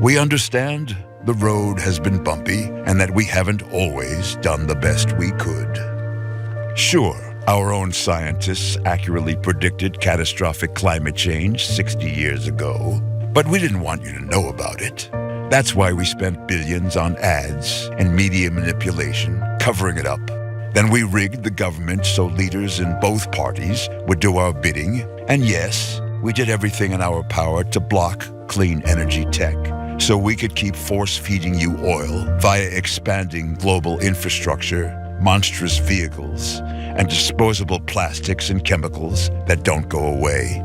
We understand the road has been bumpy and that we haven't always done the best we could. Sure, our own scientists accurately predicted catastrophic climate change 60 years ago, but we didn't want you to know about it. That's why we spent billions on ads and media manipulation, covering it up. Then we rigged the government so leaders in both parties would do our bidding. And yes, we did everything in our power to block clean energy tech, so we could keep force-feeding you oil via expanding global infrastructure, monstrous vehicles, and disposable plastics and chemicals that don't go away.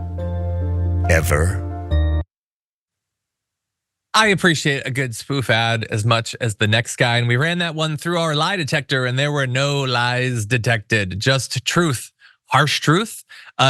Ever. I appreciate a good spoof ad as much as the next guy, and we ran that one through our lie detector, and there were no lies detected, just truth, harsh truth,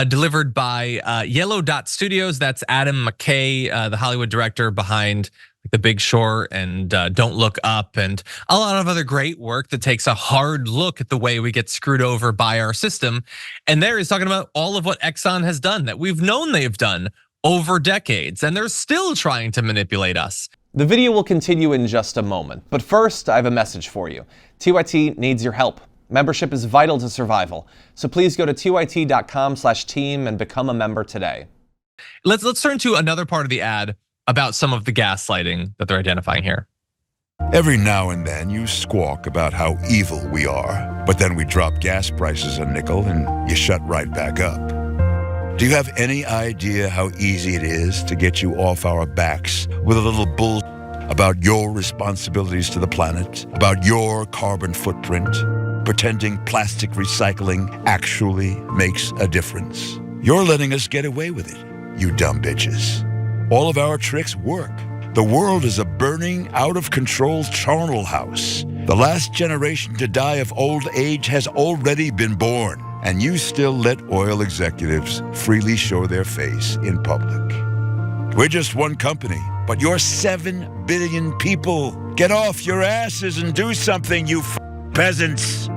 delivered by Yellow Dot Studios. That's Adam McKay, the Hollywood director behind The Big Short and Don't Look Up, and a lot of other great work that takes a hard look at the way we get screwed over by our system. And there he's talking about all of what Exxon has done, that we've known they've done over decades, and they're still trying to manipulate us. The video will continue in just a moment, but first I have a message for you. TYT needs your help. Membership is vital to survival, so please go to tyt.com/team and become a member today. Let's turn to another part of the ad about some of the gaslighting that they're identifying here. Every now and then you squawk about how evil we are, but then we drop gas prices a nickel and you shut right back up. Do you have any idea how easy it is to get you off our backs with a little bull about your responsibilities to the planet, about your carbon footprint, pretending plastic recycling actually makes a difference? You're letting us get away with it, you dumb bitches. All of our tricks work. The world is a burning, out-of-control charnel house. The last generation to die of old age has already been born, and you still let oil executives freely show their face in public. We're just one company, but you're 7 billion people. Get off your asses and do something, you peasants.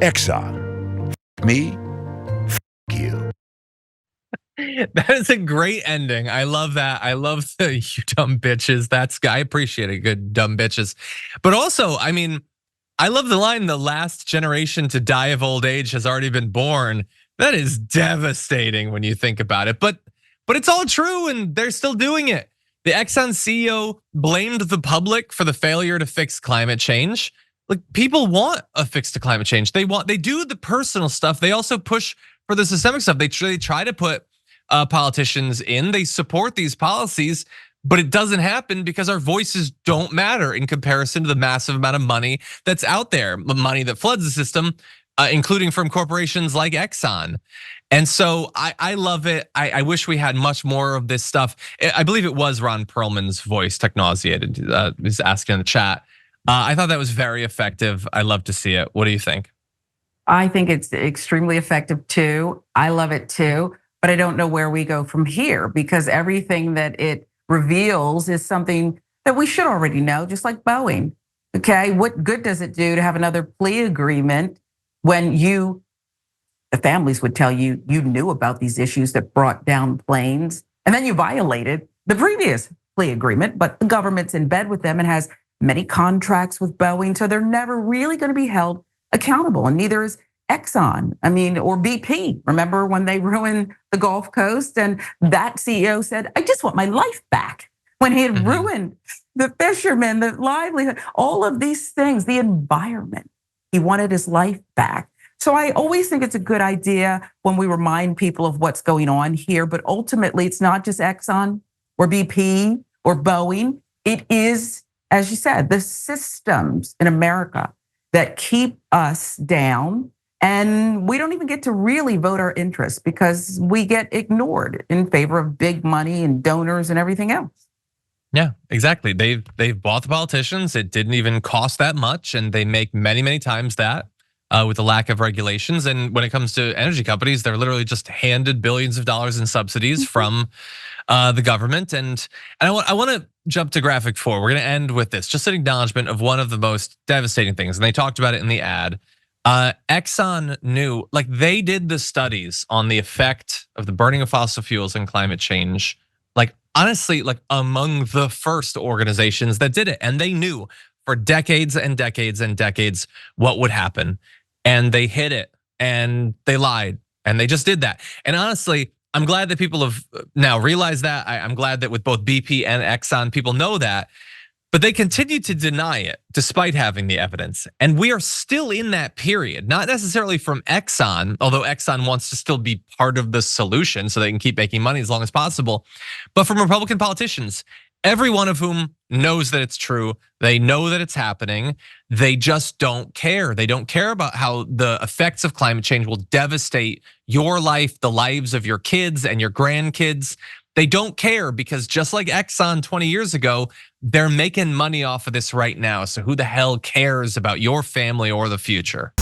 Exxon, me, you. That is a great ending. I love that. I love the you dumb bitches. I appreciate it, good dumb bitches. But also, I mean, I love the line, the last generation to die of old age has already been born. That is devastating when you think about it. But it's all true and they're still doing it. The Exxon CEO blamed the public for the failure to fix climate change. Like, people want a fix to climate change. They do the personal stuff. They also push for the systemic stuff. They try to put politicians in. They support these policies, but it doesn't happen because our voices don't matter in comparison to the massive amount of money that's out there, money that floods the system, including from corporations like Exxon. And so I love it. I wish we had much more of this stuff. I believe it was Ron Perlman's voice, Technauseated, is asking in the chat. I thought that was very effective. I love to see it. What do you think? I think it's extremely effective too. I love it too, but I don't know where we go from here because everything that it reveals is something that we should already know, just like Boeing. Okay, what good does it do to have another plea agreement when the families would tell you you knew about these issues that brought down planes, and then you violated the previous plea agreement, but the government's in bed with them and has many contracts with Boeing, so they're never really going to be held accountable, and neither is Exxon, or BP. Remember when they ruined the Gulf Coast and that CEO said, I just want my life back, when he had ruined the fishermen, the livelihood, all of these things, the environment. He wanted his life back. So I always think it's a good idea when we remind people of what's going on here, but ultimately it's not just Exxon or BP or Boeing. It is, as you said, the systems in America that keep us down, and we don't even get to really vote our interests because we get ignored in favor of big money and donors and everything else. Yeah, exactly. They've bought the politicians. It didn't even cost that much, and they make many, many times that with the lack of regulations. And when it comes to energy companies, they're literally just handed billions of dollars in subsidies from the government. And I want to jump to graphic 4. We're going to end with this, just an acknowledgement of one of the most devastating things. And they talked about it in the ad. Exxon knew, like, they did the studies on the effect of the burning of fossil fuels and climate change like honestly, like among the first organizations that did it. And they knew for decades and decades and decades what would happen. And they hid it and they lied and they just did that. And honestly, I'm glad that people have now realized that. I'm glad that with both BP and Exxon, people know that. But they continue to deny it despite having the evidence. And we are still in that period, not necessarily from Exxon, although Exxon wants to still be part of the solution so they can keep making money as long as possible, but from Republican politicians, every one of whom knows that it's true. They know that it's happening. They just don't care. They don't care about how the effects of climate change will devastate your life, the lives of your kids and your grandkids. They don't care because just like Exxon 20 years ago, they're making money off of this right now. So who the hell cares about your family or the future?